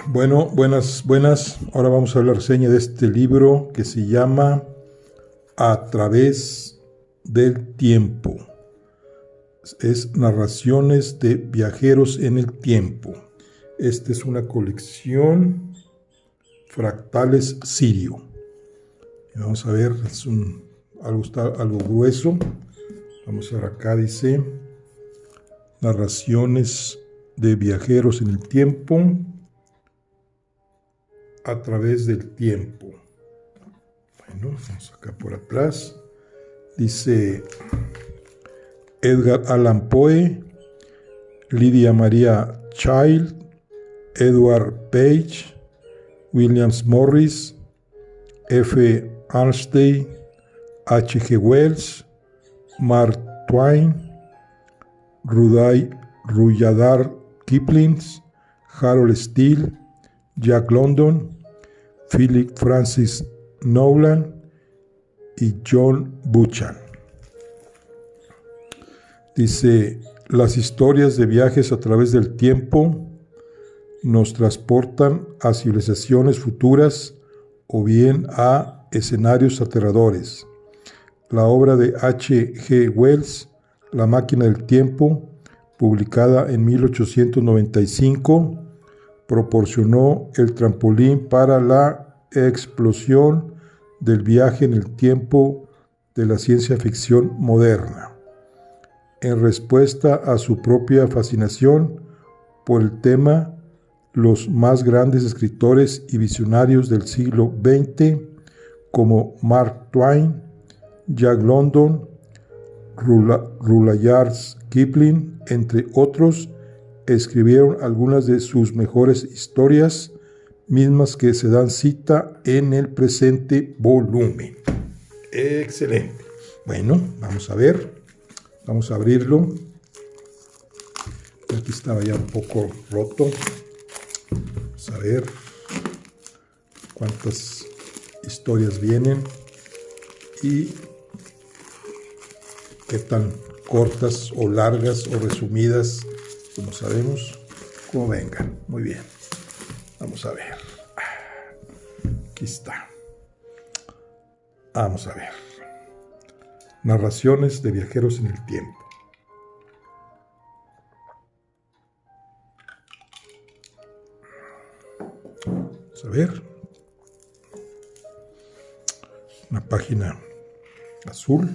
Bueno, buenas. Ahora vamos a ver la reseña de este libro que se llama A través del tiempo. Es Narraciones de Viajeros en el Tiempo. Esta es una colección Fractales Sirio. Vamos a ver, algo grueso. Vamos a ver acá, dice Narraciones de Viajeros en el Tiempo. A través del tiempo. Bueno, vamos acá por atrás. Dice Edgar Allan Poe, Lydia Maria Child, Edward Page, William Morris, F. Arnstein, H. G. Wells, Mark Twain, Rudyard Kipling, Harold Steele, Jack London, Philip Francis Nolan y John Buchan. Dice, las historias de viajes a través del tiempo nos transportan a civilizaciones futuras o bien a escenarios aterradores. La obra de H. G. Wells, La máquina del tiempo, publicada en 1895, proporcionó el trampolín para la explosión del viaje en el tiempo de la ciencia ficción moderna. En respuesta a su propia fascinación por el tema, los más grandes escritores y visionarios del siglo XX, como Mark Twain, Jack London, Rudyard Kipling, entre otros, escribieron algunas de sus mejores historias, mismas que se dan cita en el presente volumen. Excelente. Bueno, vamos a ver. Vamos a abrirlo. Aquí estaba ya un poco roto. Vamos a ver cuántas historias vienen y qué tan cortas o largas o resumidas, como sabemos, como vengan. Muy bien. Vamos a ver. Aquí está. Vamos a ver. Narraciones de viajeros en el tiempo. Vamos a ver. Una página azul.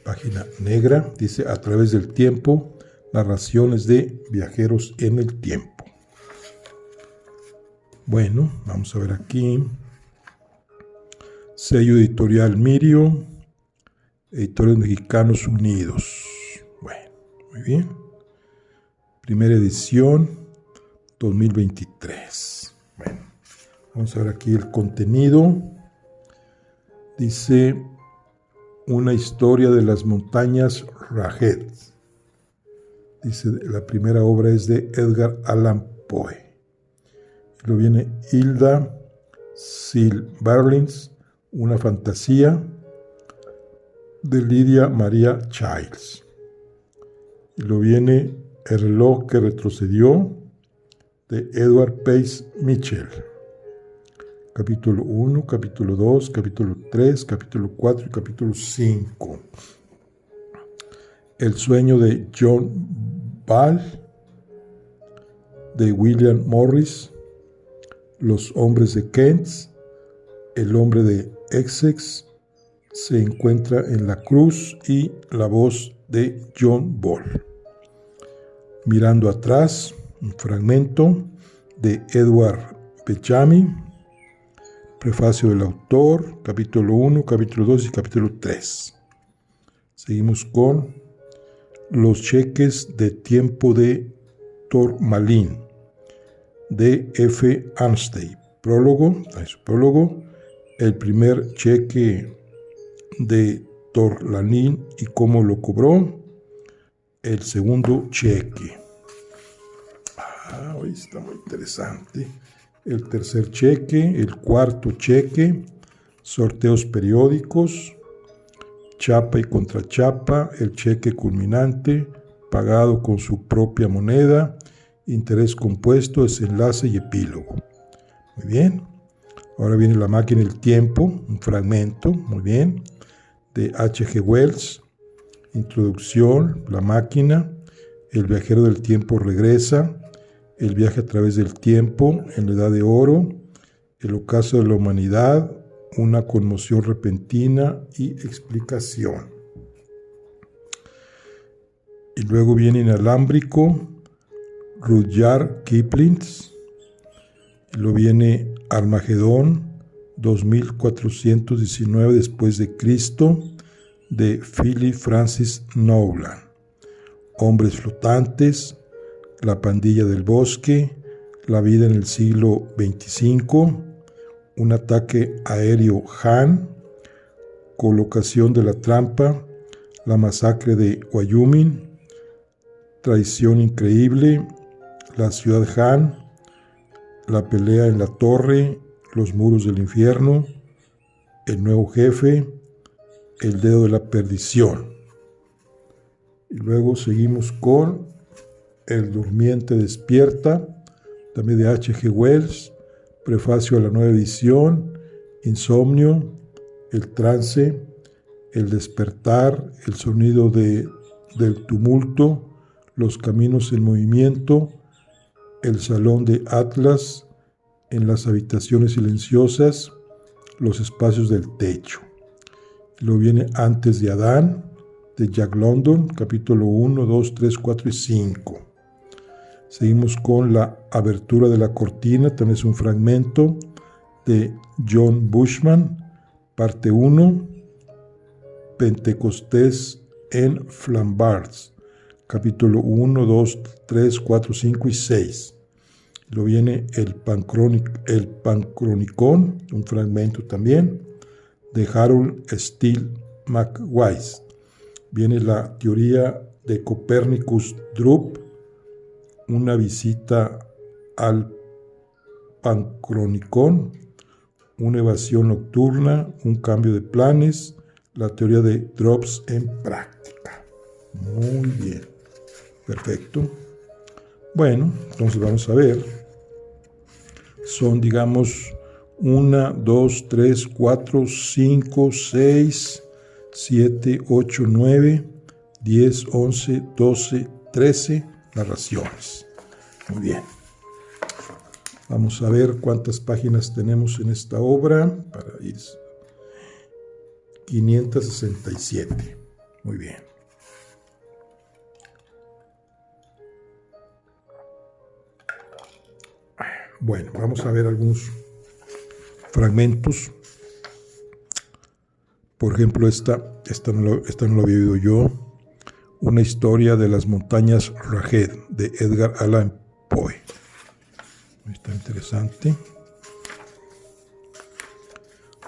Página negra, dice A través del tiempo, narraciones de viajeros en el tiempo. Bueno, vamos a ver aquí. Sello editorial Mirio, Editores Mexicanos Unidos. Bueno, muy bien. Primera edición, 2023. Bueno, vamos a ver aquí el contenido. Dice una historia de las montañas Rahed. Dice, la primera obra es de Edgar Allan Poe. Y luego viene Hilda Silberling, una fantasía, de Lydia Maria Child. Y luego viene El reloj que retrocedió, de Edward Page Mitchell. Capítulo 1, capítulo 2, capítulo 3, capítulo 4 y capítulo 5. El sueño de John Ball, de William Morris. Los hombres de Kent. El hombre de Essex se encuentra en la cruz y la voz de John Ball. Mirando atrás, un fragmento de Edward Bellamy. Prefacio del autor, capítulo 1, capítulo 2 y capítulo 3. Seguimos con Los cheques de tiempo de Tourmalin, de F. Arnstein. Prólogo, el primer cheque de Tourmalin y cómo lo cobró. El segundo cheque. Hoy está muy interesante. El tercer cheque, el cuarto cheque, sorteos periódicos, chapa y contrachapa, el cheque culminante, pagado con su propia moneda, interés compuesto, desenlace y epílogo. Muy bien. Ahora viene La máquina del tiempo, un fragmento, muy bien, de H.G. Wells. Introducción, La máquina, El viajero del tiempo regresa, El viaje a través del tiempo, En la edad de oro, El ocaso de la humanidad, Una conmoción repentina y explicación. Y luego viene Inalámbrico, Rudyard Kipling. Y luego viene Armagedón, 2419 después de Cristo, de Philip Francis Nowlan. Hombres flotantes, La pandilla del bosque, La vida en el siglo XXV, Un ataque aéreo Han, Colocación de la trampa, La masacre de Wyoming, Traición increíble, La ciudad Han, La pelea en la torre, Los muros del infierno, El nuevo jefe, El dedo de la perdición. Y luego seguimos con El durmiente despierta, también de H.G. Wells, prefacio a la nueva edición, Insomnio, El trance, El despertar, El sonido del tumulto, Los caminos en movimiento, El salón de Atlas, En las habitaciones silenciosas, Los espacios del techo. Luego viene Antes de Adán, de Jack London, capítulo 1, 2, 3, 4 y 5. Seguimos con La abertura de la cortina, también es un fragmento de John Bushman, parte 1, Pentecostés en Flambards, capítulo 1, 2, 3, 4, 5 y 6. Luego viene el Pancronicón, un fragmento también, de Harold Steele McWise. Viene La teoría de Copernicus Drup, Una visita al Pancronicón, Una evasión nocturna, Un cambio de planes, La teoría de Drops en práctica. Muy bien, perfecto. Bueno, entonces vamos a ver. Son, digamos, 1, 2, 3, 4, 5, 6, 7, 8, 9, 10, 11, 12, 13 narraciones. Muy bien. Vamos a ver cuántas páginas tenemos en esta obra para ir. 567. Muy bien. Bueno, vamos a ver algunos fragmentos. Por ejemplo, esta no lo había oído yo. Una historia de las montañas Rajed, de Edgar Allan Poe. Está interesante.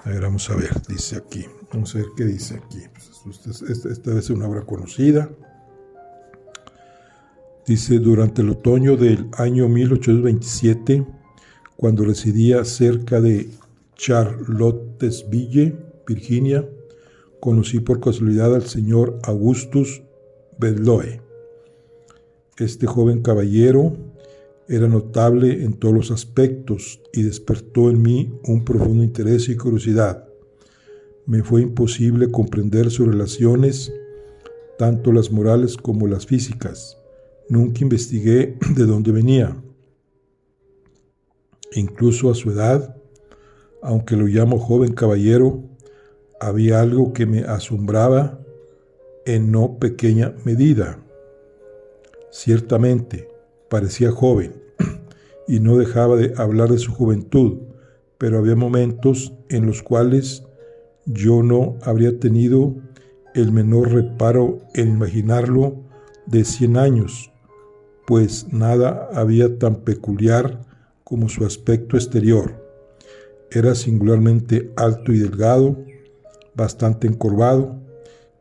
A ver, vamos a ver, dice aquí. Vamos a ver qué dice aquí. Esta debe ser una obra conocida. Dice, durante el otoño del año 1827, cuando residía cerca de Charlottesville, Virginia, conocí por casualidad al señor Augustus Bedloe. Este joven caballero era notable en todos los aspectos y despertó en mí un profundo interés y curiosidad. Me fue imposible comprender sus relaciones, tanto las morales como las físicas. Nunca investigué de dónde venía. Incluso a su edad, aunque lo llamo joven caballero, había algo que me asombraba en no pequeña medida. Ciertamente, parecía joven y no dejaba de hablar de su juventud, pero había momentos en los cuales yo no habría tenido el menor reparo en imaginarlo de 100 años, pues nada había tan peculiar como su aspecto exterior. Era singularmente alto y delgado, bastante encorvado,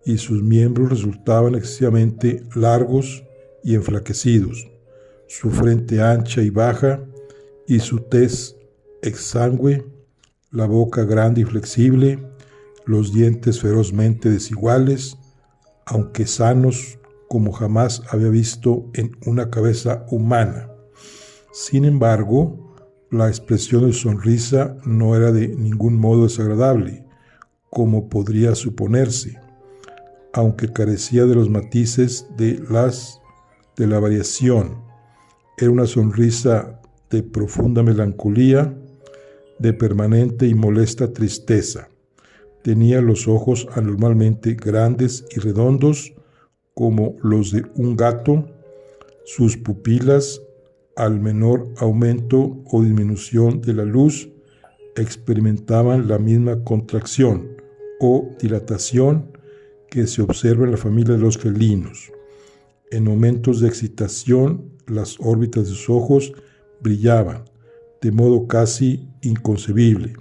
y sus miembros resultaban excesivamente largos y enflaquecidos, su frente ancha y baja, y su tez exangüe, la boca grande y flexible, los dientes ferozmente desiguales, aunque sanos como jamás había visto en una cabeza humana. Sin embargo, la expresión de su sonrisa no era de ningún modo desagradable, como podría suponerse, aunque carecía de los matices de la variación. Era una sonrisa de profunda melancolía, de permanente y molesta tristeza. Tenía los ojos anormalmente grandes y redondos, como los de un gato. Sus pupilas, al menor aumento o disminución de la luz, experimentaban la misma contracción o dilatación que se observa en la familia de los felinos. En momentos de excitación, las órbitas de sus ojos brillaban de modo casi inconcebible.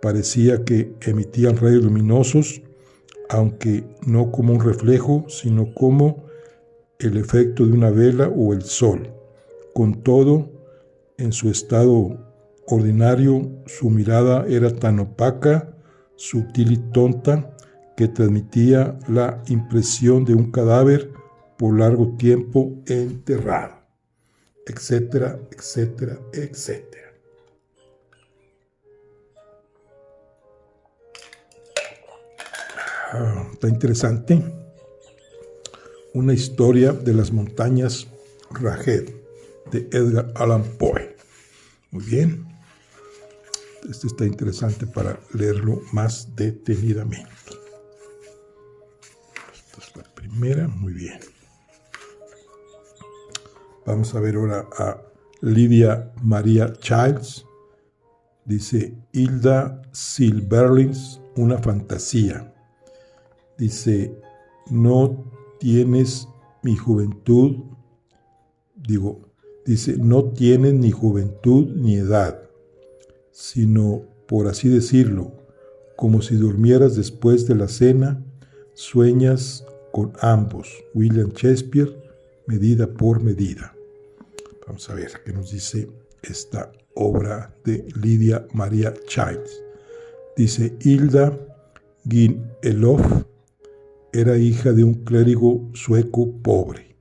Parecía que emitían rayos luminosos, aunque no como un reflejo, sino como el efecto de una vela o el sol. Con todo, en su estado ordinario, su mirada era tan opaca, sutil y tonta, que transmitía la impresión de un cadáver por largo tiempo enterrado, etcétera, etcétera, etcétera. Está interesante. Una historia de las montañas Rajed, de Edgar Allan Poe. Muy bien. Este está interesante para leerlo más detenidamente. Esta es la primera. Muy bien. Vamos a ver ahora a Lydia Maria Childs. Dice Hilda Silberlings, una fantasía. Dice, no tienes mi juventud, no tienes ni juventud ni edad, sino, por así decirlo, como si durmieras después de la cena, sueñas con ambos. William Shakespeare, medida por medida. Vamos a ver qué nos dice esta obra de Lydia Maria Childs. Dice, Hilda Guin-Elof era hija de un clérigo sueco pobre.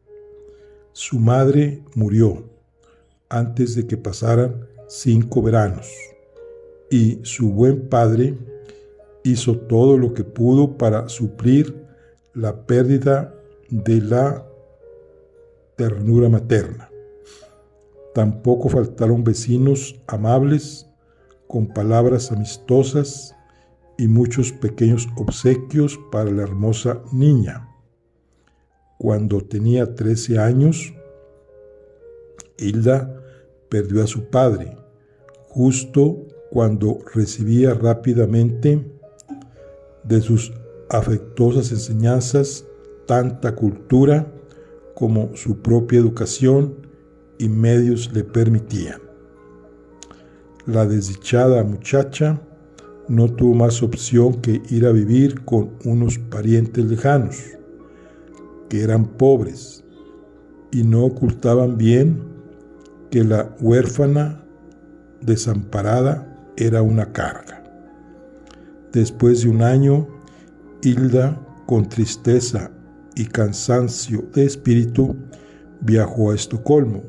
Su madre murió antes de que pasaran 5 veranos, y su buen padre hizo todo lo que pudo para suplir la pérdida de la ternura materna. Tampoco faltaron vecinos amables, con palabras amistosas y muchos pequeños obsequios para la hermosa niña. Cuando tenía 13 años, Hilda perdió a su padre, justo cuando recibía rápidamente de sus afectuosas enseñanzas tanta cultura como su propia educación y medios le permitían. La desdichada muchacha no tuvo más opción que ir a vivir con unos parientes lejanos, que eran pobres y no ocultaban bien que la huérfana desamparada era una carga. Después de un año, Hilda, con tristeza y cansancio de espíritu, viajó a Estocolmo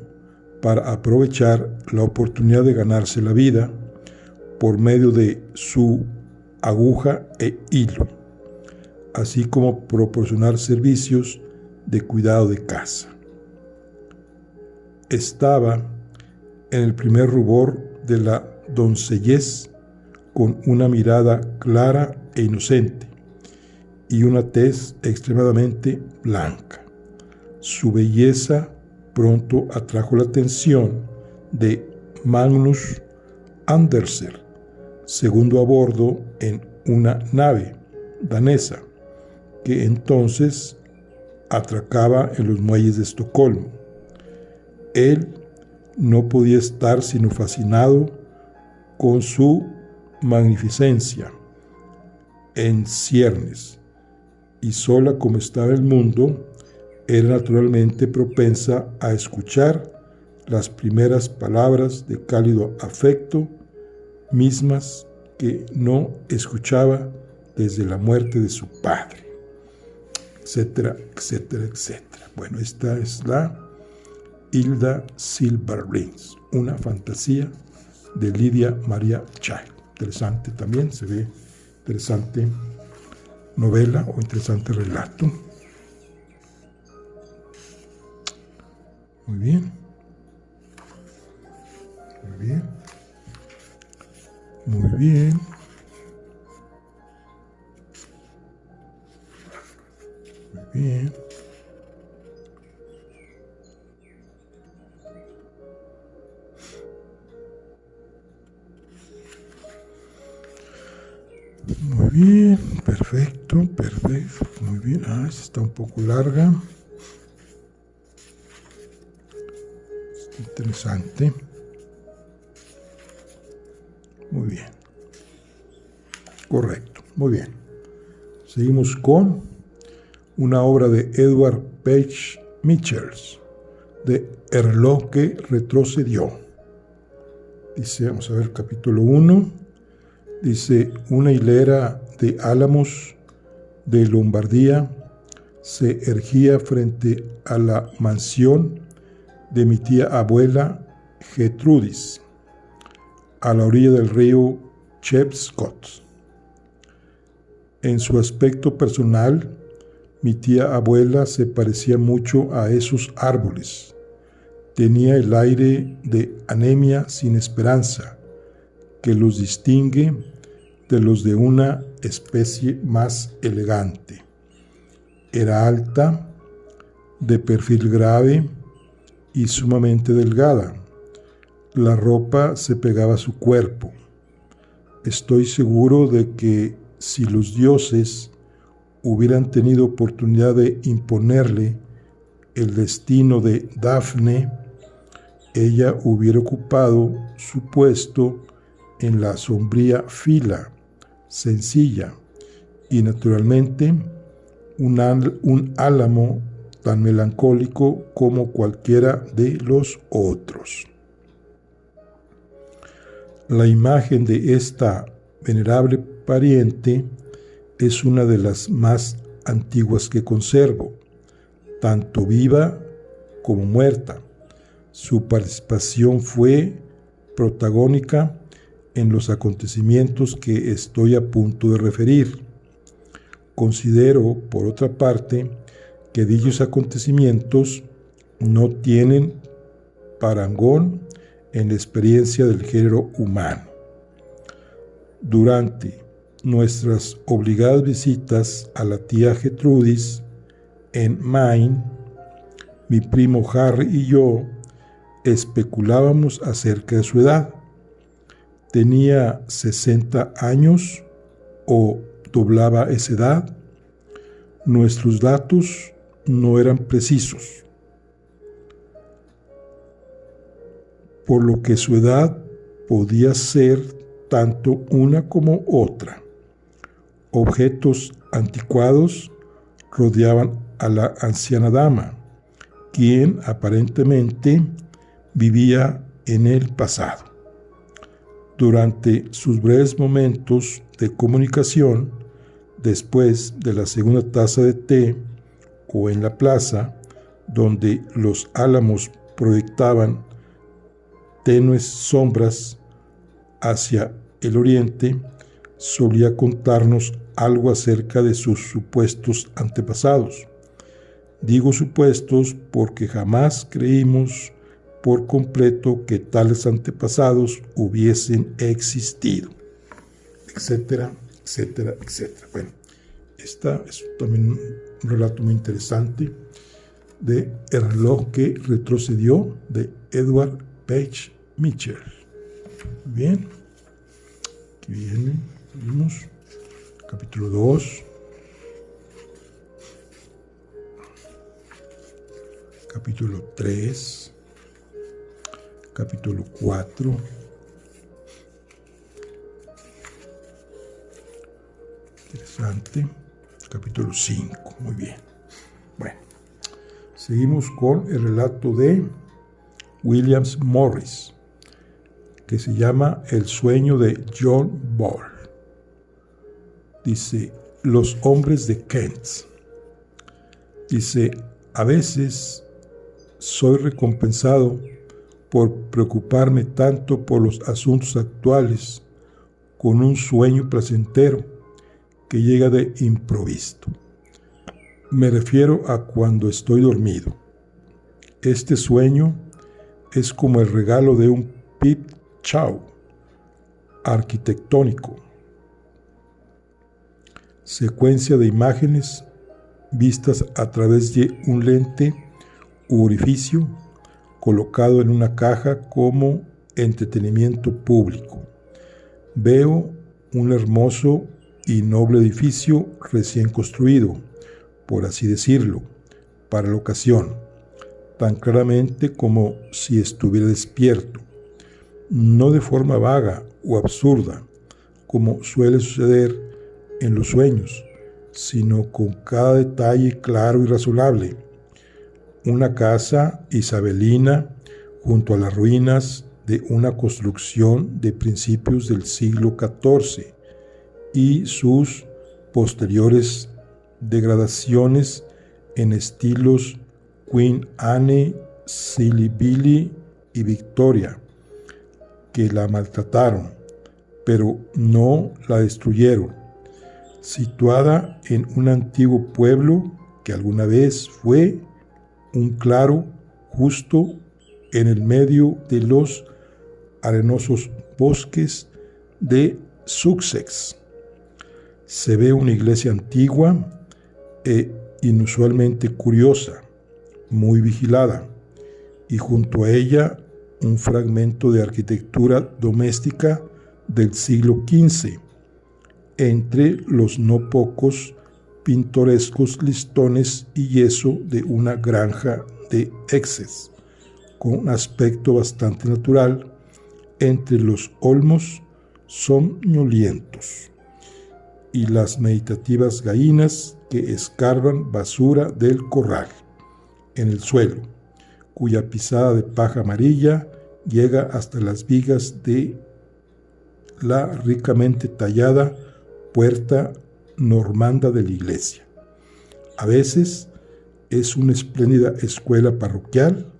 para aprovechar la oportunidad de ganarse la vida por medio de su aguja e hilo, así como proporcionar servicios de cuidado de casa. Estaba en el primer rubor de la doncellez, con una mirada clara e inocente y una tez extremadamente blanca. Su belleza pronto atrajo la atención de Magnus Andersen, segundo a bordo en una nave danesa que entonces atracaba en los muelles de Estocolmo. Él no podía estar sino fascinado con su magnificencia en ciernes, y sola como estaba el mundo, era naturalmente propensa a escuchar las primeras palabras de cálido afecto, mismas que no escuchaba desde la muerte de su padre. etcétera, etcétera, etcétera. Bueno, esta es la Hilda Silberbrings, una fantasía de Lydia Maria Child. Interesante también, se ve interesante novela o interesante relato. Muy bien. Muy bien. Muy bien. Muy bien. Muy bien, perfecto, perfecto, muy bien. Esta está un poco larga. Está interesante. Muy bien. Correcto, muy bien. Seguimos con una obra de Edward Page Michels, de El reloj que retrocedió. Dice, vamos a ver, capítulo 1. Dice, una hilera de álamos de Lombardía se erguía frente a la mansión de mi tía abuela Gertrudis, a la orilla del río Chepscot. En su aspecto personal, mi tía abuela se parecía mucho a esos árboles. Tenía el aire de anemia sin esperanza, que los distingue de los de una especie más elegante. Era alta, de perfil grave y sumamente delgada. La ropa se pegaba a su cuerpo. Estoy seguro de que si los dioses hubieran tenido oportunidad de imponerle el destino de Dafne, ella hubiera ocupado su puesto en la sombría fila, sencilla y naturalmente un álamo tan melancólico como cualquiera de los otros. La imagen de esta venerable pariente es una de las más antiguas que conservo, tanto viva como muerta. Su participación fue protagónica en los acontecimientos que estoy a punto de referir. Considero, por otra parte, que dichos acontecimientos no tienen parangón en la experiencia del género humano. Durante nuestras obligadas visitas a la tía Gertrudis en Maine, mi primo Harry y yo especulábamos acerca de su edad. ¿Tenía 60 años o doblaba esa edad? Nuestros datos no eran precisos, por lo que su edad podía ser tanto una como otra. Objetos anticuados rodeaban a la anciana dama, quien aparentemente vivía en el pasado. Durante sus breves momentos de comunicación, después de la segunda taza de té o en la plaza, donde los álamos proyectaban tenues sombras hacia el oriente, solía contarnos algo acerca de sus supuestos antepasados. Digo supuestos porque jamás creímos por completo que tales antepasados hubiesen existido, etcétera, etcétera, etcétera. Bueno, esta es también un relato muy interesante de El reloj que retrocedió, de Edward Page Mitchell. Bien, aquí viene, vimos, capítulo 2, capítulo 3, capítulo 4, interesante, capítulo 5, muy bien. Bueno, seguimos con el relato de William Morris, que se llama El sueño de John Ball. Dice, los hombres de Kent. Dice, a veces soy recompensado por preocuparme tanto por los asuntos actuales con un sueño placentero que llega de improviso. Me refiero a cuando estoy dormido. Este sueño es como el regalo de un peep show arquitectónico, secuencia de imágenes vistas a través de un lente u orificio colocado en una caja como entretenimiento público. Veo un hermoso y noble edificio recién construido, por así decirlo, para la ocasión, tan claramente como si estuviera despierto, no de forma vaga o absurda, como suele suceder en los sueños, sino con cada detalle claro y razonable. Una casa isabelina junto a las ruinas de una construcción de principios del siglo XIV y sus posteriores degradaciones en estilos Queen Anne, Silly Billy y Victoria, que la maltrataron, pero no la destruyeron. Situada en un antiguo pueblo que alguna vez fue un claro justo en el medio de los arenosos bosques de Sussex. Se ve una iglesia antigua e inusualmente curiosa, muy vigilada, y junto a ella un fragmento de arquitectura doméstica del siglo XV, entre los no pocos pintorescos listones y yeso de una granja de Essex, con un aspecto bastante natural entre los olmos somnolientos y las meditativas gallinas que escarban basura del corral en el suelo, cuya pisada de paja amarilla llega hasta las vigas de la ricamente tallada puerta normanda de la iglesia. A veces es una espléndida escuela parroquial,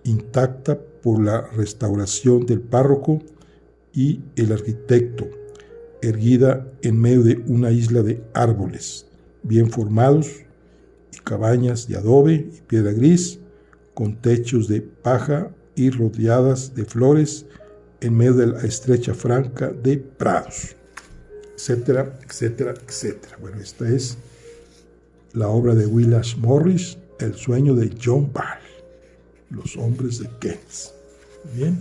intacta por la restauración del párroco y el arquitecto, erguida en medio de una isla de árboles bien formados y cabañas de adobe y piedra gris, con techos de paja y rodeadas de flores en medio de la estrecha franja de prados, etcétera, etcétera, etcétera. Bueno, esta es la obra de William Morris, El sueño de John Ball, Los hombres de Kent. Bien.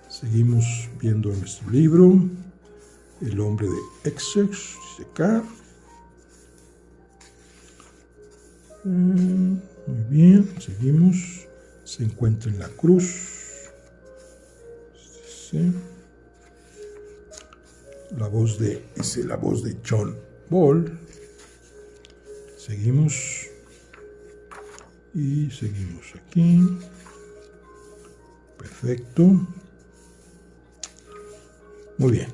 Seguimos viendo nuestro libro, El hombre de Essex, dice acá. Muy bien, seguimos. Se encuentra en la cruz. Sí. La voz de John Ball. Seguimos. Y seguimos aquí. Perfecto. Muy bien.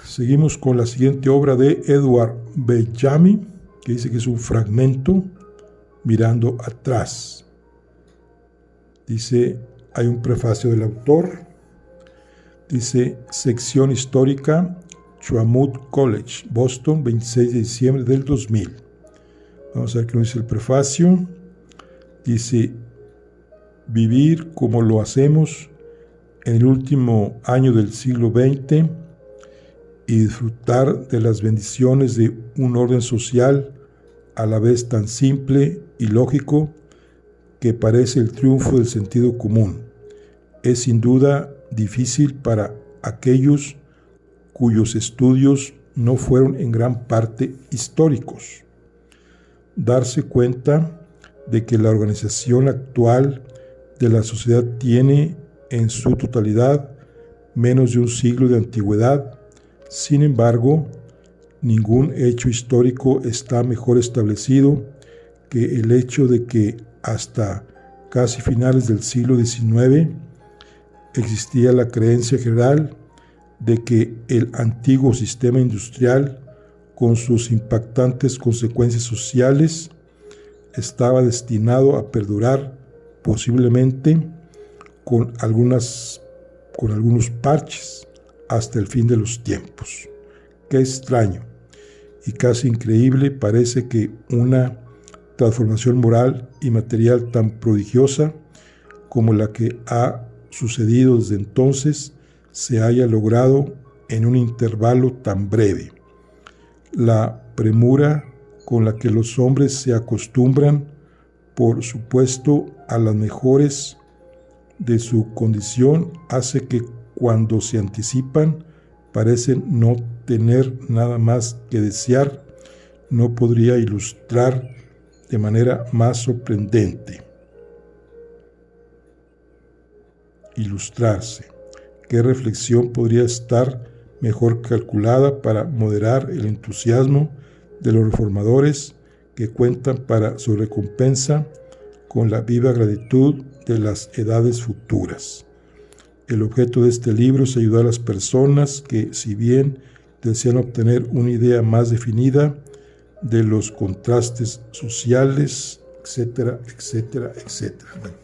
Seguimos con la siguiente obra de Edward Bellamy, que dice que es un fragmento mirando atrás. Dice, hay un prefacio del autor. Dice, sección histórica, Chuamut College, Boston, 26 de diciembre del 2000. Vamos a ver qué nos dice el prefacio. Dice, vivir como lo hacemos en el último año del siglo XX y disfrutar de las bendiciones de un orden social a la vez tan simple y lógico que parece el triunfo del sentido común. Es sin duda difícil para aquellos cuyos estudios no fueron en gran parte históricos. Darse cuenta de que la organización actual de la sociedad tiene en su totalidad menos de un siglo de antigüedad. Sin embargo, ningún hecho histórico está mejor establecido que el hecho de que hasta casi finales del siglo XIX existía la creencia general de que el antiguo sistema industrial con sus impactantes consecuencias sociales, estaba destinado a perdurar posiblemente con algunos parches hasta el fin de los tiempos. Qué extraño y casi increíble parece que una transformación moral y material tan prodigiosa como la que ha sucedido desde entonces se haya logrado en un intervalo tan breve. La premura con la que los hombres se acostumbran, por supuesto, a las mejores de su condición hace que cuando se anticipan parecen no tener nada más que desear. No podría ilustrar de manera más sorprendente. Ilustrarse. ¿Qué reflexión podría estar mejor calculada para moderar el entusiasmo de los reformadores que cuentan para su recompensa con la viva gratitud de las edades futuras? El objeto de este libro es ayudar a las personas que, si bien desean obtener una idea más definida de los contrastes sociales, etcétera, etcétera, etcétera. Bueno,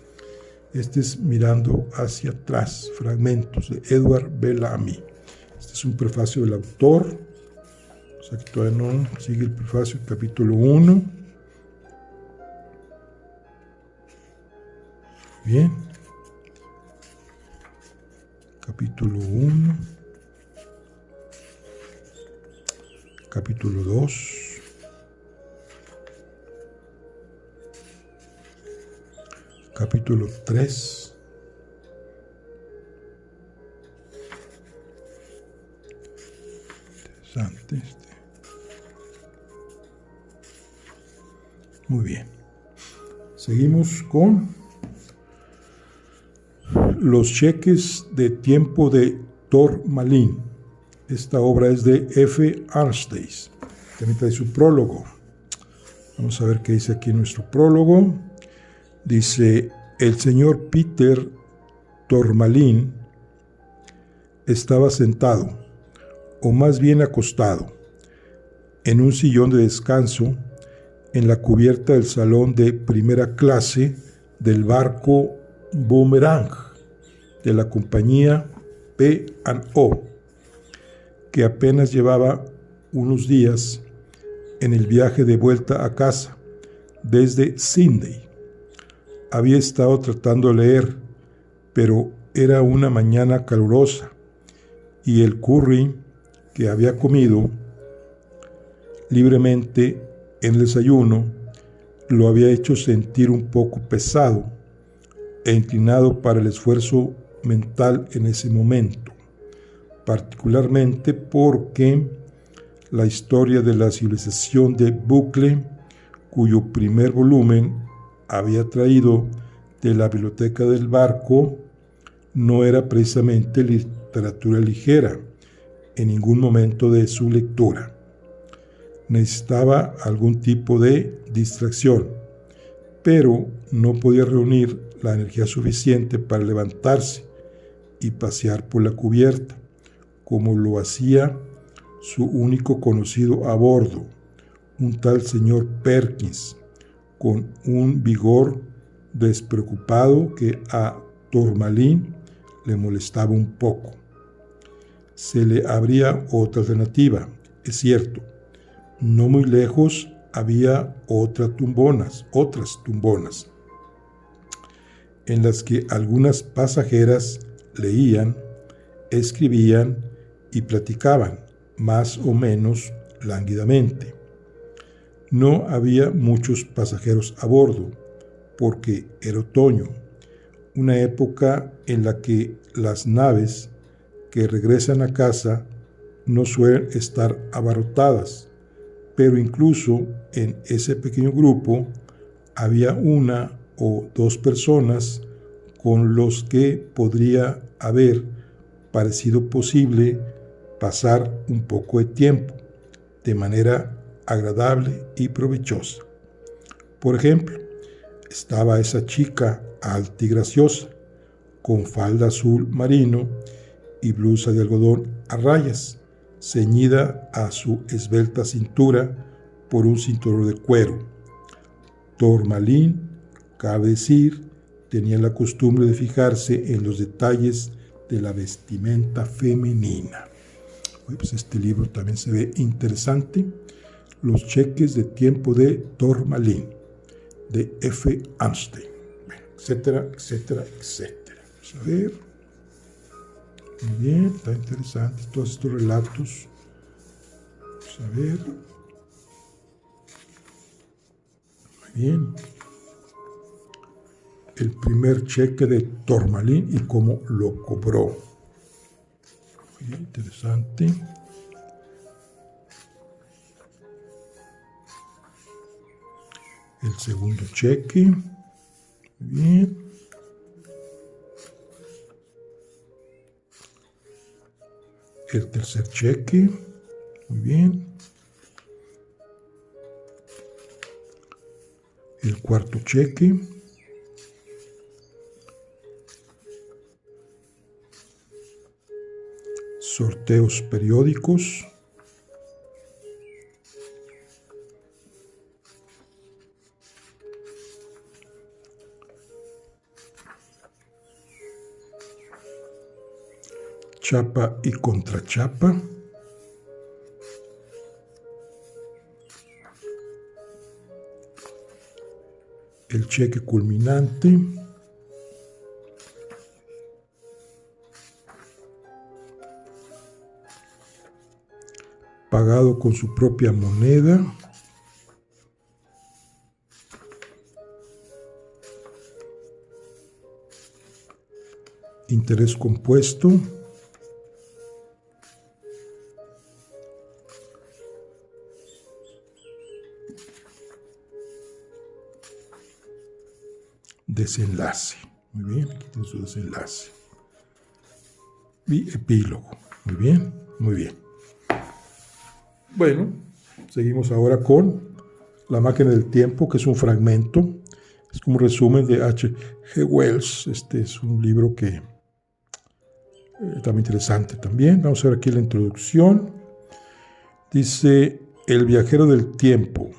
este es Mirando hacia atrás, fragmentos de Edward Bellamy. Este es un prefacio del autor. O sea que todavía no sigue el prefacio, capítulo 1. Bien. Capítulo 1. Capítulo 2. Capítulo 3. Interesante este. Muy bien. Seguimos con los cheques de tiempo de Tourmaline. Esta obra es de F. Arnstace. También trae su prólogo. Vamos a ver qué dice aquí nuestro prólogo. Dice: el señor Peter Tourmaline estaba sentado, o más bien acostado, en un sillón de descanso en la cubierta del salón de primera clase del barco Boomerang de la compañía P&O, que apenas llevaba unos días en el viaje de vuelta a casa desde Sydney. Había estado tratando de leer, pero era una mañana calurosa y el curry que había comido libremente en el desayuno lo había hecho sentir un poco pesado e inclinado para el esfuerzo mental en ese momento, particularmente porque la historia de la civilización de Bucle, cuyo primer volumen había traído de la biblioteca del barco, no era precisamente literatura ligera en ningún momento de su lectura. Necesitaba algún tipo de distracción, pero no podía reunir la energía suficiente para levantarse y pasear por la cubierta, como lo hacía su único conocido a bordo, un tal señor Perkins, con un vigor despreocupado que a Tourmaline le molestaba un poco. Se le abría otra alternativa, es cierto. No muy lejos había otras tumbonas, en las que algunas pasajeras leían, escribían y platicaban, más o menos lánguidamente. No había muchos pasajeros a bordo, porque era otoño, una época en la que las naves que regresan a casa no suelen estar abarrotadas, pero incluso en ese pequeño grupo había una o dos personas con los que podría haber parecido posible pasar un poco de tiempo de manera agradable y provechosa. Por ejemplo, estaba esa chica alta y graciosa, con falda azul marino y blusa de algodón a rayas, ceñida a su esbelta cintura por un cinturón de cuero. Tourmaline, cabe decir, tenía la costumbre de fijarse en los detalles de la vestimenta femenina. Pues este libro también se ve interesante. Los cheques de tiempo de Tourmaline, de F. Einstein, etcétera, etcétera, etcétera. Vamos a ver. Muy bien, está interesante todos estos relatos. Vamos a ver. Muy bien. El primer cheque de Tourmaline y cómo lo cobró. Muy interesante. El segundo cheque. Muy bien. El tercer cheque. Muy bien. El cuarto cheque. Sorteos periódicos. Chapa y contrachapa. El cheque culminante. Pagado con su propia moneda. Interés compuesto. Desenlace. Muy bien, aquí tiene su desenlace. Y epílogo. Muy bien, muy bien. Bueno, seguimos ahora con La máquina del tiempo, que es un fragmento. Es como un resumen de H.G. Wells. Este es un libro que está muy interesante también. Vamos a ver aquí la introducción. Dice: el viajero del tiempo,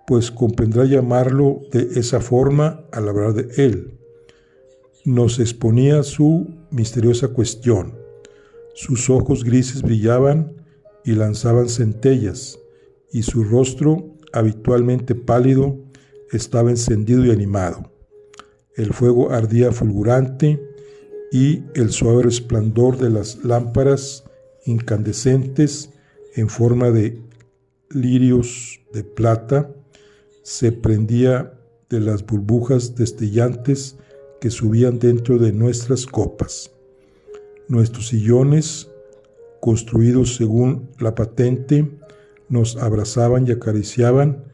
pues convendrá llamarlo de esa forma al hablar de él. Nos exponía su misteriosa cuestión. Sus ojos grises brillaban y lanzaban centellas, y su rostro, habitualmente pálido, estaba encendido y animado. El fuego ardía fulgurante, y el suave resplandor de las lámparas incandescentes en forma de lirios de plata se prendía de las burbujas destellantes que subían dentro de nuestras copas. Nuestros sillones, construidos según la patente, nos abrazaban y acariciaban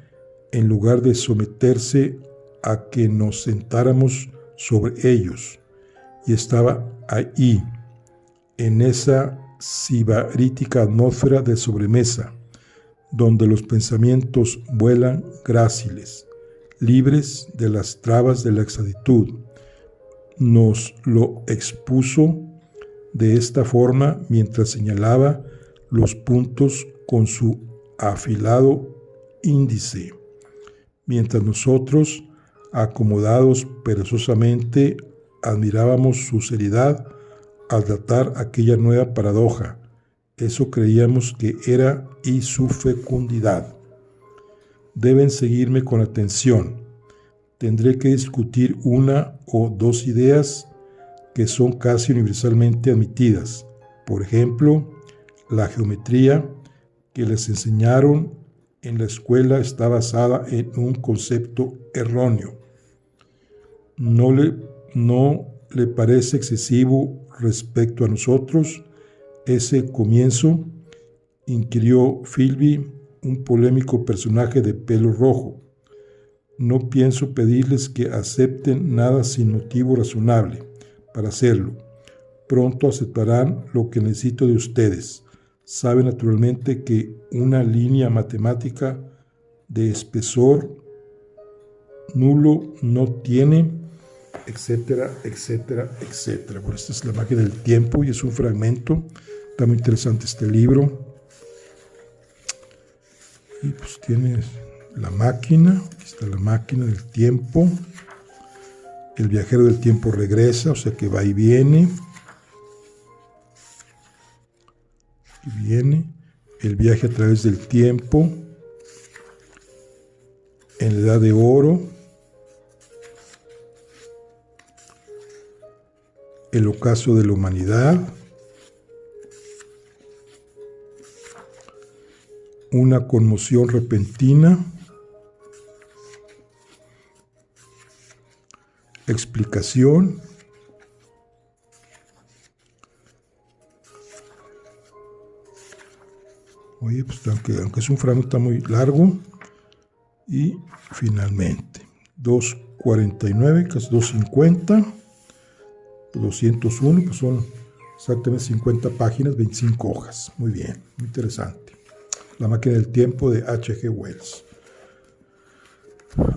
en lugar de someterse a que nos sentáramos sobre ellos. Y estaba ahí, en esa sibarítica atmósfera de sobremesa, donde los pensamientos vuelan gráciles, libres de las trabas de la exactitud. Nos lo expuso de esta forma mientras señalaba los puntos con su afilado índice, mientras nosotros, acomodados perezosamente, admirábamos su seriedad al tratar aquella nueva paradoja. Eso creíamos que era, y su fecundidad. Deben seguirme con atención. Tendré que discutir una o dos ideas que son casi universalmente admitidas. Por ejemplo, la geometría que les enseñaron en la escuela está basada en un concepto erróneo. ¿No le parece excesivo respecto a nosotros ese comienzo?, inquirió Philby, un polémico personaje de pelo rojo. No pienso pedirles que acepten nada sin motivo razonable para hacerlo. Pronto aceptarán lo que necesito de ustedes. Saben naturalmente que una línea matemática de espesor nulo no tiene, etcétera, etcétera, etcétera. Bueno, esta es La máquina del tiempo y es un fragmento. Está muy interesante este libro. Y pues tiene la máquina, aquí está la máquina del tiempo. El viajero del tiempo regresa, o sea que va y viene. Y viene. El viaje a través del tiempo. En la edad de oro. El ocaso de la humanidad. Una conmoción repentina. Explicación. Oye, pues aunque es un fragmento está muy largo. Y finalmente, 249, casi 250, 201, pues son exactamente 50 páginas, 25 hojas. Muy bien, muy interesante. La máquina del tiempo de H.G. Wells.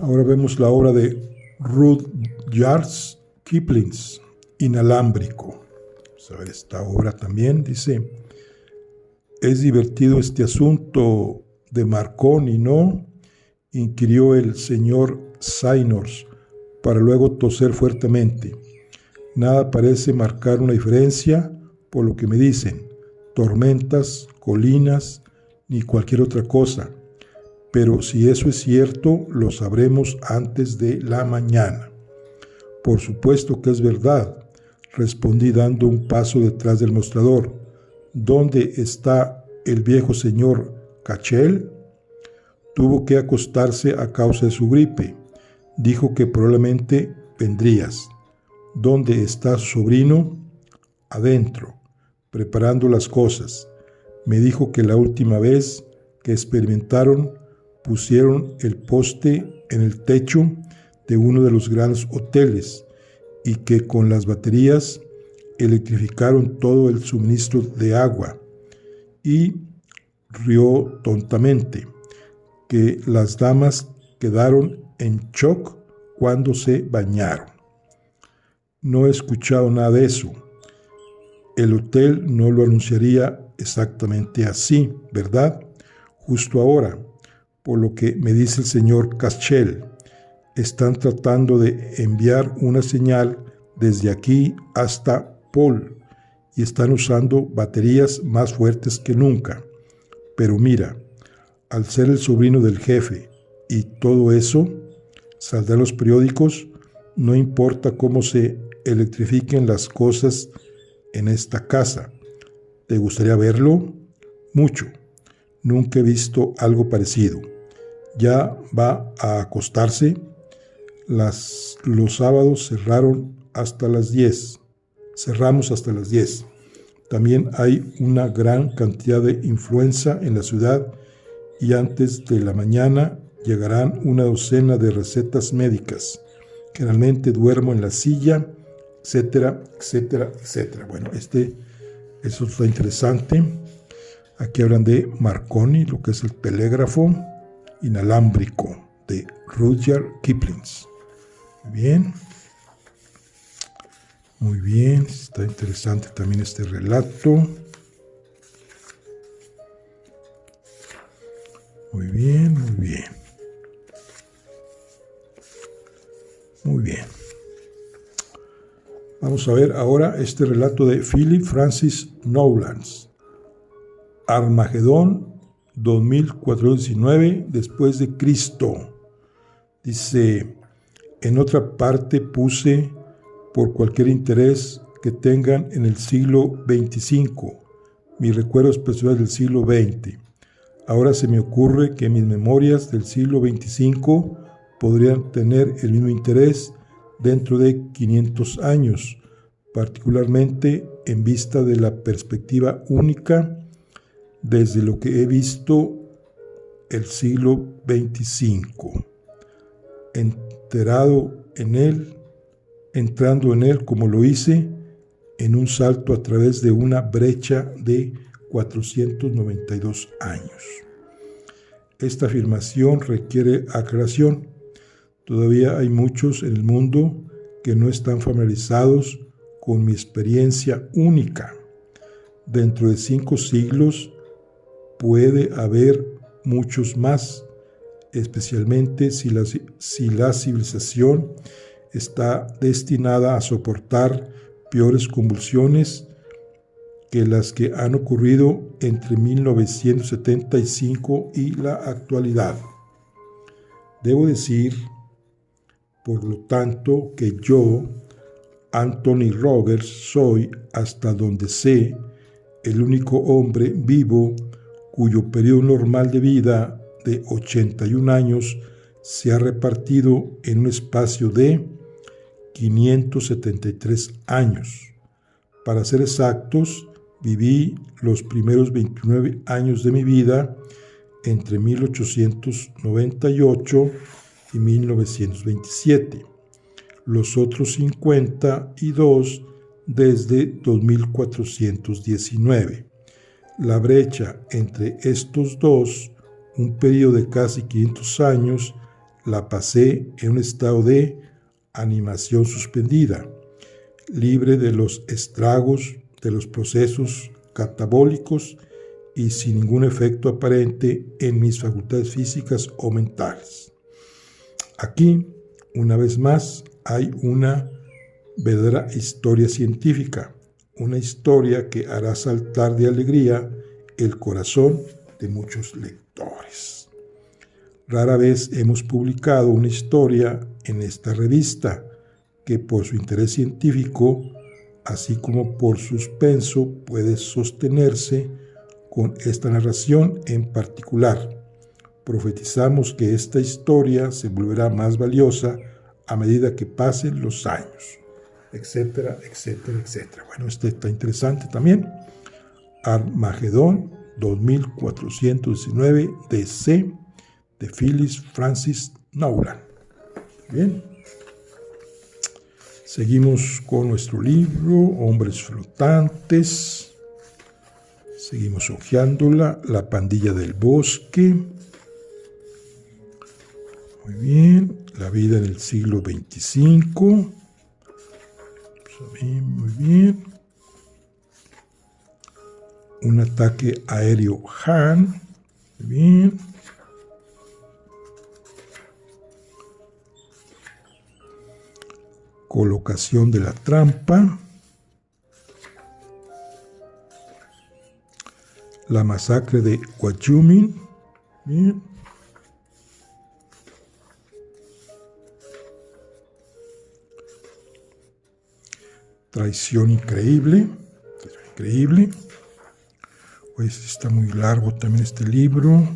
Ahora vemos la obra de Rudyard Kipling, Inalámbrico. Vamos a ver esta obra también. Dice, ¿es divertido este asunto de Marconi, no?, inquirió el señor Sainors, para luego toser fuertemente. Nada parece marcar una diferencia por lo que me dicen, tormentas, colinas, ni cualquier otra cosa. Pero si eso es cierto, lo sabremos antes de la mañana. Por supuesto que es verdad, respondí dando un paso detrás del mostrador. ¿Dónde está el viejo señor Cachel? Tuvo que acostarse a causa de su gripe. Dijo que probablemente vendrías. ¿Dónde está su sobrino? Adentro, preparando las cosas. Me dijo que la última vez que experimentaron, pusieron el poste en el techo de uno de los grandes hoteles y que con las baterías electrificaron todo el suministro de agua. Y rió tontamente, que las damas quedaron en shock cuando se bañaron. No he escuchado nada de eso. El hotel no lo anunciaría exactamente así, ¿verdad? Justo ahora, por lo que me dice el señor Cachel, están tratando de enviar una señal desde aquí hasta Paul y están usando baterías más fuertes que nunca. Pero mira, al ser el sobrino del jefe y todo eso, saldrá en los periódicos, no importa cómo se electrifiquen las cosas en esta casa. ¿Te gustaría verlo? Mucho. Nunca he visto algo parecido. Ya va a acostarse. Los sábados cerramos hasta las 10. También hay una gran cantidad de influenza en la ciudad y antes de la mañana llegarán una docena de recetas médicas. Generalmente duermo en la silla, etcétera, etcétera, etcétera. Bueno, eso está interesante. Aquí hablan de Marconi, lo que es el telégrafo inalámbrico de Rudyard Kipling. Muy bien. Muy bien, está interesante también este relato. Muy bien, muy bien. Muy bien. Vamos a ver ahora este relato de Philip Francis Nowlands. Armagedón 2419 después de Cristo. Dice, en otra parte puse por cualquier interés que tengan en el siglo 25, mis recuerdos personales del siglo 20. Ahora se me ocurre que mis memorias del siglo 25 podrían tener el mismo interés dentro de 500 años, particularmente en vista de la perspectiva única desde lo que he visto el siglo 25, entrando en él como lo hice, en un salto a través de una brecha de 492 años. Esta afirmación requiere aclaración. Todavía hay muchos en el mundo que no están familiarizados con mi experiencia única. Dentro de 5 siglos puede haber muchos más, especialmente si la civilización está destinada a soportar peores convulsiones que las que han ocurrido entre 1975 y la actualidad. Debo decir, por lo tanto, que yo, Anthony Rogers, soy, hasta donde sé, el único hombre vivo cuyo periodo normal de vida de 81 años se ha repartido en un espacio de 573 años. Para ser exactos, viví los primeros 29 años de mi vida entre 1898 y 1927, los otros 52 desde 2419. La brecha entre estos dos, un periodo de casi 500 años, la pasé en un estado de animación suspendida, libre de los estragos de los procesos catabólicos y sin ningún efecto aparente en mis facultades físicas o mentales. Aquí, una vez más, hay una verdadera historia científica, una historia que hará saltar de alegría el corazón de muchos lectores. Rara vez hemos publicado una historia en esta revista que por su interés científico, así como por suspenso, puede sostenerse con esta narración en particular. Profetizamos que esta historia se volverá más valiosa a medida que pasen los años, etcétera, etcétera, etcétera. Bueno, este está interesante también. Armagedón 2419 DC de Phyllis Francis Nolan. Bien. Seguimos con nuestro libro, Hombres Flotantes. Seguimos hojeándola, La pandilla del bosque. Muy bien, la vida en el siglo XXV. Muy bien. Un ataque aéreo Han. Muy bien. Colocación de la trampa. La masacre de Wyoming. Bien. Traición increíble. Increíble. Pues está muy largo también este libro.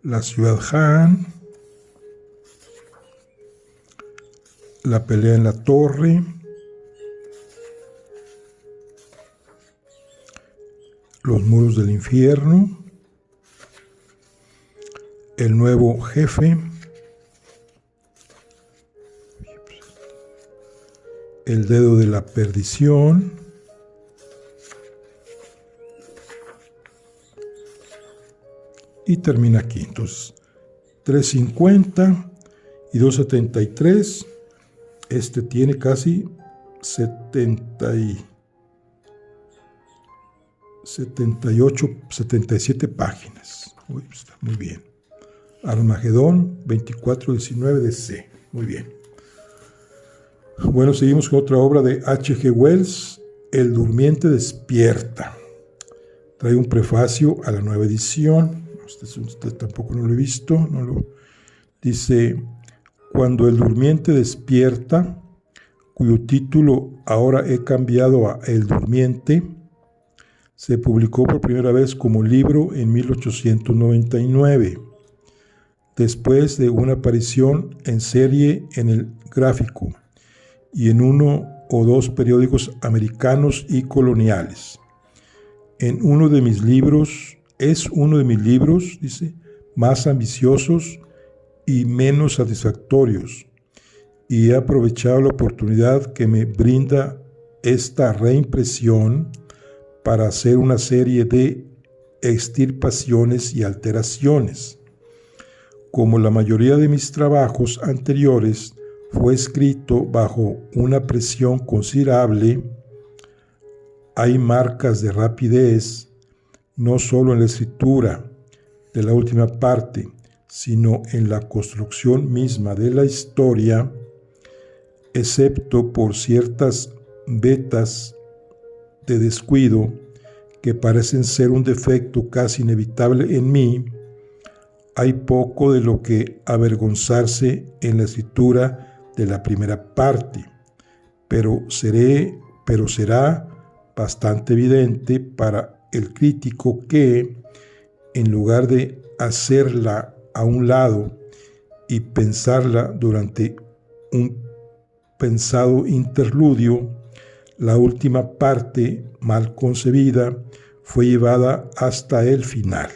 La ciudad Han. La pelea en la torre. Los muros del infierno. El nuevo jefe. El dedo de la perdición. Y termina aquí. Entonces, 350 y 273. Este tiene casi 77 páginas. Uy, está muy bien. Armagedón 2419 DC. Muy bien. Bueno, seguimos con otra obra de H.G. Wells, El durmiente despierta. Trae un prefacio a la nueva edición. Usted tampoco no lo he visto. Dice: Cuando el durmiente despierta, cuyo título ahora he cambiado a El durmiente, se publicó por primera vez como libro en 1899, después de una aparición en serie en El Gráfico y en uno o dos periódicos americanos y coloniales. Es uno de mis libros, dice, más ambiciosos y menos satisfactorios, y he aprovechado la oportunidad que me brinda esta reimpresión para hacer una serie de extirpaciones y alteraciones. Como la mayoría de mis trabajos anteriores fue escrito bajo una presión considerable, hay marcas de rapidez, no solo en la escritura, de la última parte, sino en la construcción misma de la historia, excepto por ciertas vetas de descuido que parecen ser un defecto casi inevitable en mí, hay poco de lo que avergonzarse en la escritura de la primera parte, pero será bastante evidente para el crítico que, en lugar de hacerla a un lado y pensarla durante un pensado interludio, la última parte, mal concebida, fue llevada hasta el final.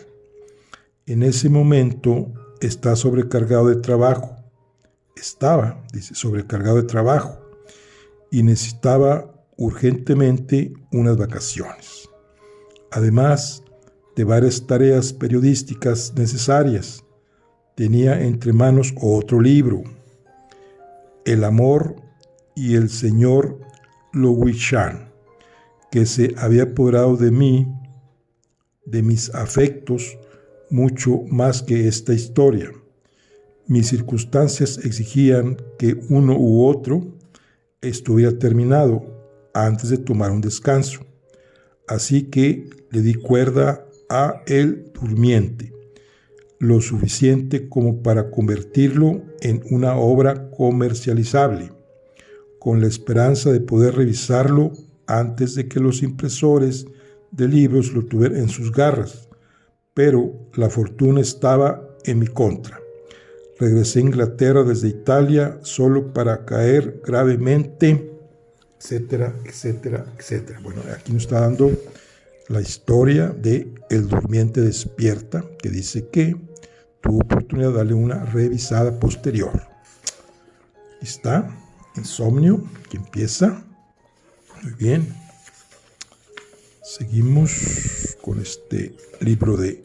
En ese momento estaba sobrecargado de trabajo y necesitaba urgentemente unas vacaciones, además de varias tareas periodísticas necesarias. Tenía entre manos otro libro, El amor y el señor Louis-Chan, que se había apoderado de mí, de mis afectos, mucho más que esta historia. Mis circunstancias exigían que uno u otro estuviera terminado antes de tomar un descanso, así que le di cuerda a El Durmiente, lo suficiente como para convertirlo en una obra comercializable, con la esperanza de poder revisarlo antes de que los impresores de libros lo tuvieran en sus garras, pero la fortuna estaba en mi contra. Regresé a Inglaterra desde Italia solo para caer gravemente, etcétera, etcétera, etcétera. Bueno, aquí nos está dando la historia de El Durmiente Despierta, que dice que tuvo oportunidad de darle una revisada posterior. Aquí está, Insomnio, que empieza. Muy bien. Seguimos con este libro de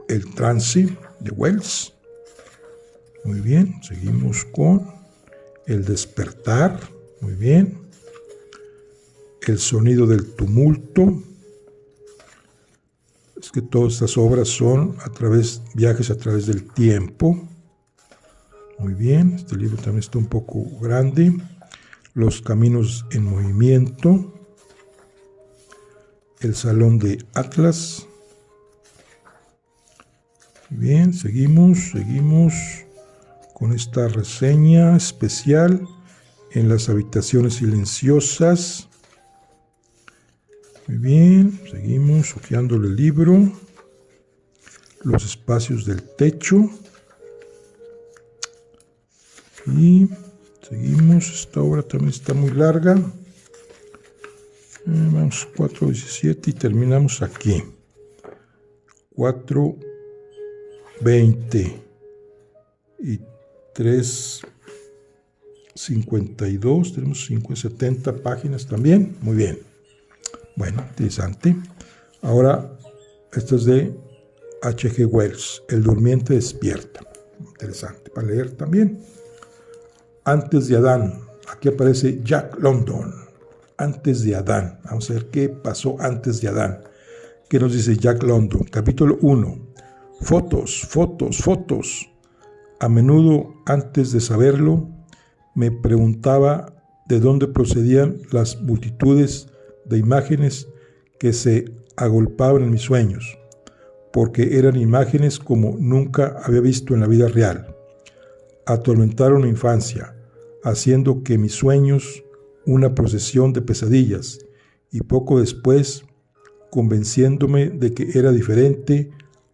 El Trance de Wells. Muy bien, seguimos con El Despertar. Muy bien. El Sonido del Tumulto. Es que todas estas obras son viajes a través del tiempo. Muy bien, este libro también está un poco grande. Los Caminos en Movimiento. El Salón de Atlas. Bien, seguimos con esta reseña especial en las habitaciones silenciosas. Muy bien, seguimos hojeándole el libro. Los espacios del techo. Y seguimos, esta obra también está muy larga. Vamos 4:17 y terminamos aquí. 4:20 y 3:52. Tenemos 70 páginas también. Muy bien. Bueno, interesante. Ahora, esto es de H.G. Wells, El Durmiente Despierta. Interesante para leer también. Antes de Adán. Aquí aparece Jack London. Antes de Adán. Vamos a ver qué pasó antes de Adán. ¿Qué nos dice Jack London? Capítulo 1. Fotos. A menudo, antes de saberlo, me preguntaba de dónde procedían las multitudes de imágenes que se agolpaban en mis sueños, porque eran imágenes como nunca había visto en la vida real. Atormentaron mi infancia, haciendo que mis sueños una procesión de pesadillas, y poco después convenciéndome de que era diferente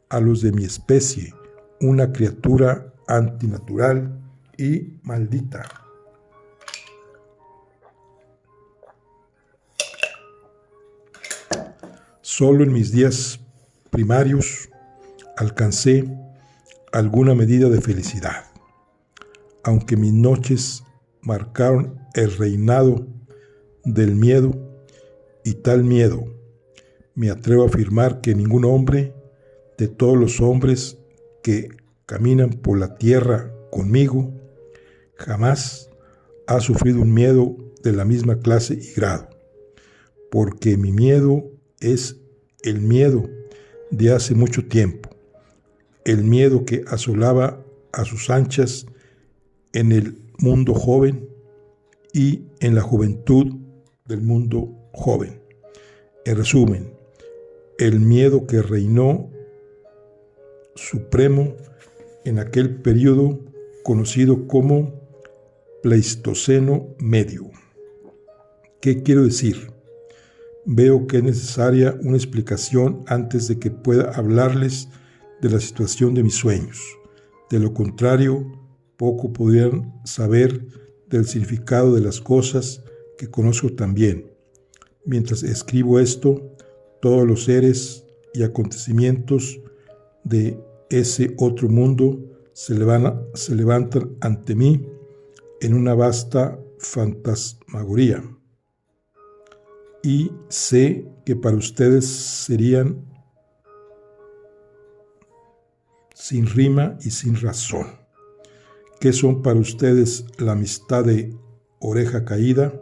a los de mi especie, una criatura antinatural y maldita. Solo en mis días primarios alcancé alguna medida de felicidad, aunque mis noches marcaron el reinado del miedo, y tal miedo, me atrevo a afirmar que ningún hombre de todos los hombres que caminan por la tierra conmigo jamás ha sufrido un miedo de la misma clase y grado, porque mi miedo es el miedo de hace mucho tiempo, el miedo que asolaba a sus anchas en el mundo joven y en la juventud del mundo joven. En resumen, el miedo que reinó supremo en aquel periodo conocido como Pleistoceno Medio. ¿Qué quiero decir? Veo que es necesaria una explicación antes de que pueda hablarles de la situación de mis sueños. De lo contrario, poco podrían saber del significado de las cosas que conozco también. Mientras escribo esto, todos los seres y acontecimientos de ese otro mundo se levantan ante mí en una vasta fantasmagoría. Y sé que para ustedes serían sin rima y sin razón. ¿Qué son para ustedes la amistad de Oreja Caída,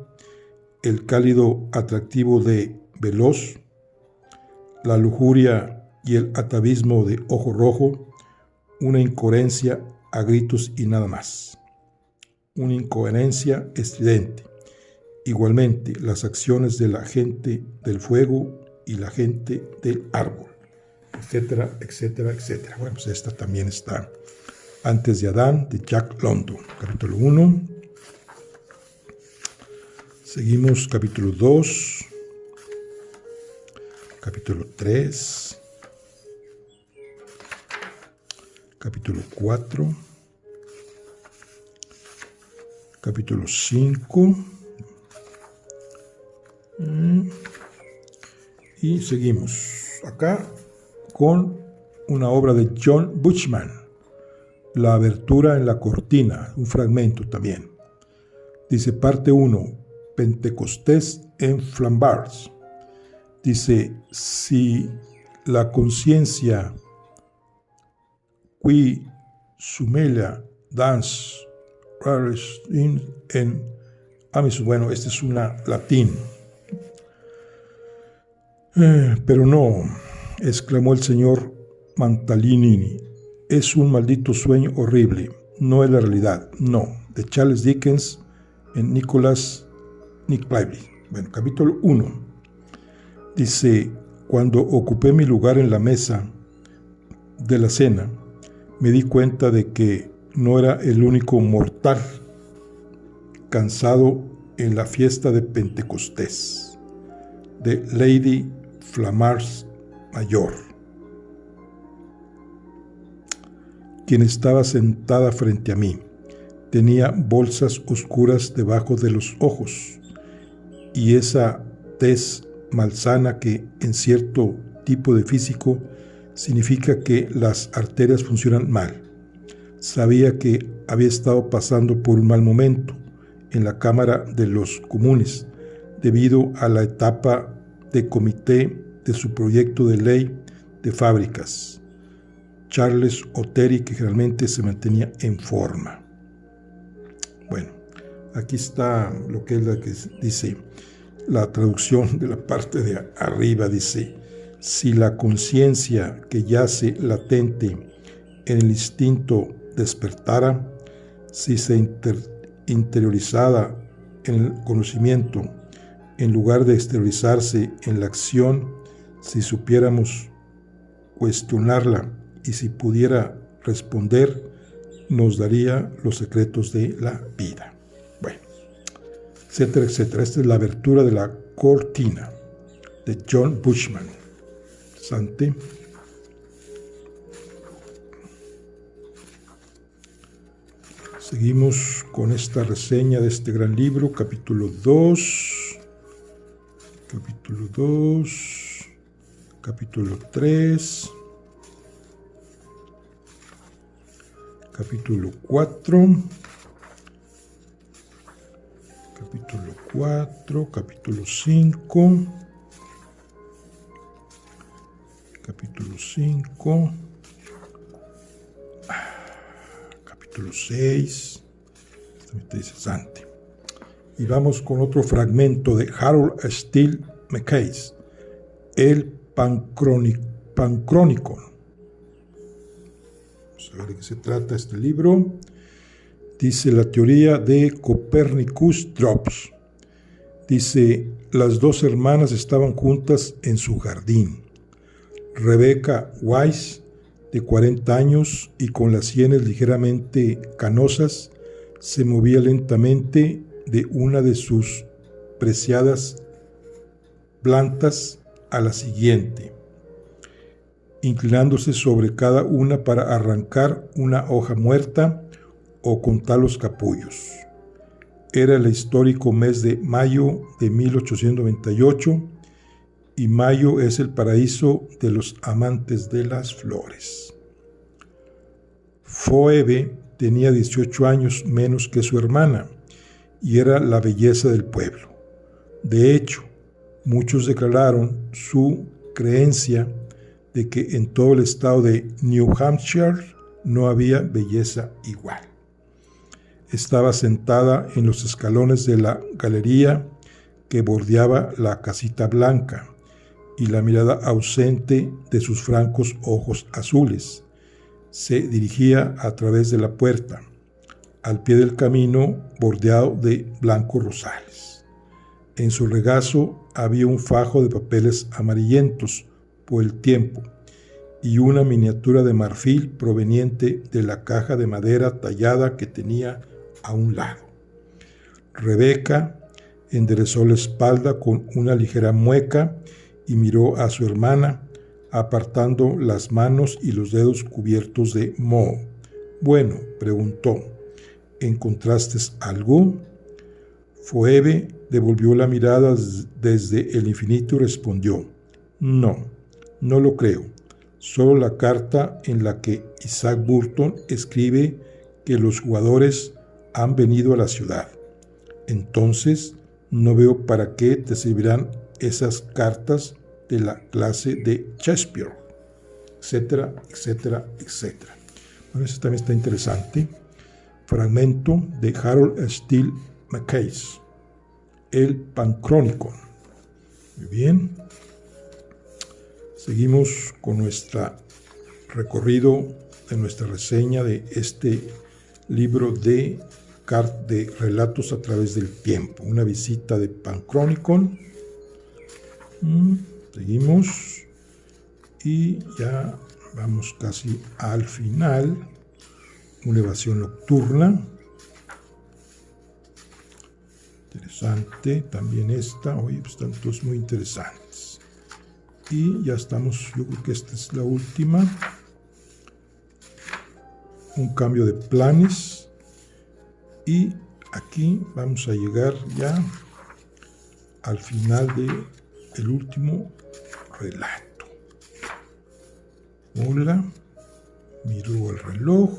el cálido atractivo de Veloz, la lujuria y el atavismo de Ojo Rojo, una incoherencia a gritos y nada más? Una incoherencia estridente. Igualmente, las acciones de la gente del fuego y la gente del árbol, etcétera, etcétera, etcétera. Bueno, pues esta también está Antes de Adán, de Jack London, capítulo 1. Seguimos capítulo 2, capítulo 3, capítulo 4, capítulo 5, y seguimos acá con una obra de John Buchman, La abertura en la cortina, un fragmento también. Dice, parte 1, Pentecostés en Flambards. Dice, si la conciencia qui sumela dans rares en amis. Bueno, este es una latín. Pero no, exclamó el señor Mantalini, es un maldito sueño horrible, no es la realidad, no, de Charles Dickens en Nick Lively. Bueno, capítulo 1. Dice, cuando ocupé mi lugar en la mesa de la cena, me di cuenta de que no era el único mortal cansado en la fiesta de Pentecostés de Lady Flamars Mayor, quien estaba sentada frente a mí. Tenía bolsas oscuras debajo de los ojos y esa tez malsana que en cierto tipo de físico significa que las arterias funcionan mal. Sabía que había estado pasando por un mal momento en la Cámara de los Comunes debido a la etapa de comité de su proyecto de ley de fábricas. Charles O'Terry, que generalmente se mantenía en forma. Bueno, aquí está lo que es la que dice la traducción de la parte de arriba. Dice, si la conciencia que yace latente en el instinto despertara, si se interiorizara en el conocimiento en lugar de exteriorizarse en la acción, si supiéramos cuestionarla y si pudiera responder, nos daría los secretos de la vida. Bueno, etcétera, etcétera. Esta es la abertura de la cortina de John Buchman. Sante. Seguimos con esta reseña de este gran libro, capítulo 2, capítulo 2, capítulo 3, capítulo 4, capítulo 4, capítulo 5, capítulo 5, capítulo 6, también te dice Sante. Y vamos con otro fragmento de Harold Steele McCase, el Pancrónicon. Vamos a ver de qué se trata este libro. Dice la teoría de Copernicus Drops. Dice, las dos hermanas estaban juntas en su jardín. Rebecca Weiss, de 40 años y con las sienes ligeramente canosas, se movía lentamente de una de sus preciadas plantas a la siguiente, inclinándose sobre cada una para arrancar una hoja muerta o contar los capullos. Era el histórico mes de mayo de 1898 y mayo es el paraíso de los amantes de las flores. Phoebe tenía 18 años menos que su hermana y era la belleza del pueblo. De hecho, muchos declararon su creencia de que en todo el estado de New Hampshire no había belleza igual. Estaba sentada en los escalones de la galería que bordeaba la casita blanca y la mirada ausente de sus francos ojos azules se dirigía a través de la puerta, al pie del camino bordeado de blancos rosales. En su regazo había un fajo de papeles amarillentos por el tiempo y una miniatura de marfil proveniente de la caja de madera tallada que tenía a un lado. Rebecca enderezó la espalda con una ligera mueca y miró a su hermana, apartando las manos y los dedos cubiertos de moho. «Bueno», preguntó, «¿encontraste algo?» Phoebe devolvió la mirada desde el infinito y respondió, «No, no lo creo. Solo la carta en la que Isaac Burton escribe que los jugadores han venido a la ciudad. Entonces, no veo para qué te servirán esas cartas de la clase de Shakespeare», etcétera, etcétera, etcétera. Bueno, eso también está interesante. Fragmento de Harold Steele Mackays, El Pancrónico. Muy bien. Seguimos con nuestro recorrido de nuestra reseña de este libro de relatos a través del tiempo. Una visita de Pancrónico. Seguimos y ya vamos casi al final. Una evasión nocturna. Interesante también esta. Oye, pues están todos muy interesantes. Y ya estamos, yo creo que esta es la última. Un cambio de planes. Y aquí vamos a llegar ya al final del último relato. Hola, miró el reloj.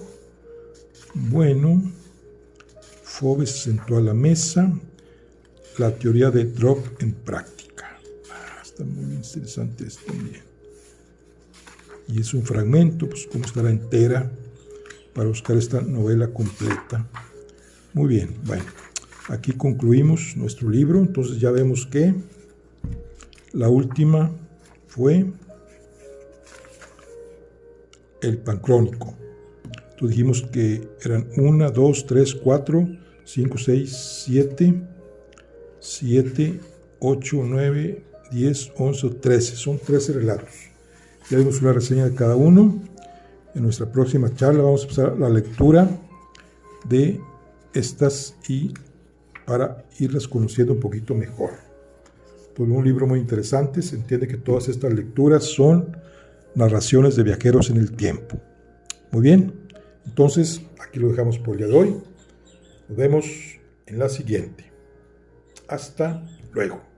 Bueno, Phoebe se sentó a la mesa. La teoría de Drop en práctica. Está muy interesante esto también. Y es un fragmento, pues como estará entera, para buscar esta novela completa. Muy bien, bueno, aquí concluimos nuestro libro. Entonces ya vemos que la última fue El Pancrónico. Entonces dijimos que eran 1, 2, 3, 4, 5, 6, 7, 8, 9, 10, 11, 13. Son 13 relatos. Ya vimos una reseña de cada uno. En nuestra próxima charla vamos a empezar la lectura de estas y para irlas conociendo un poquito mejor. Pues un libro muy interesante. Se entiende que todas estas lecturas son narraciones de viajeros en el tiempo. Muy bien, entonces aquí lo dejamos por el día de hoy. Nos vemos en la siguiente. Hasta luego.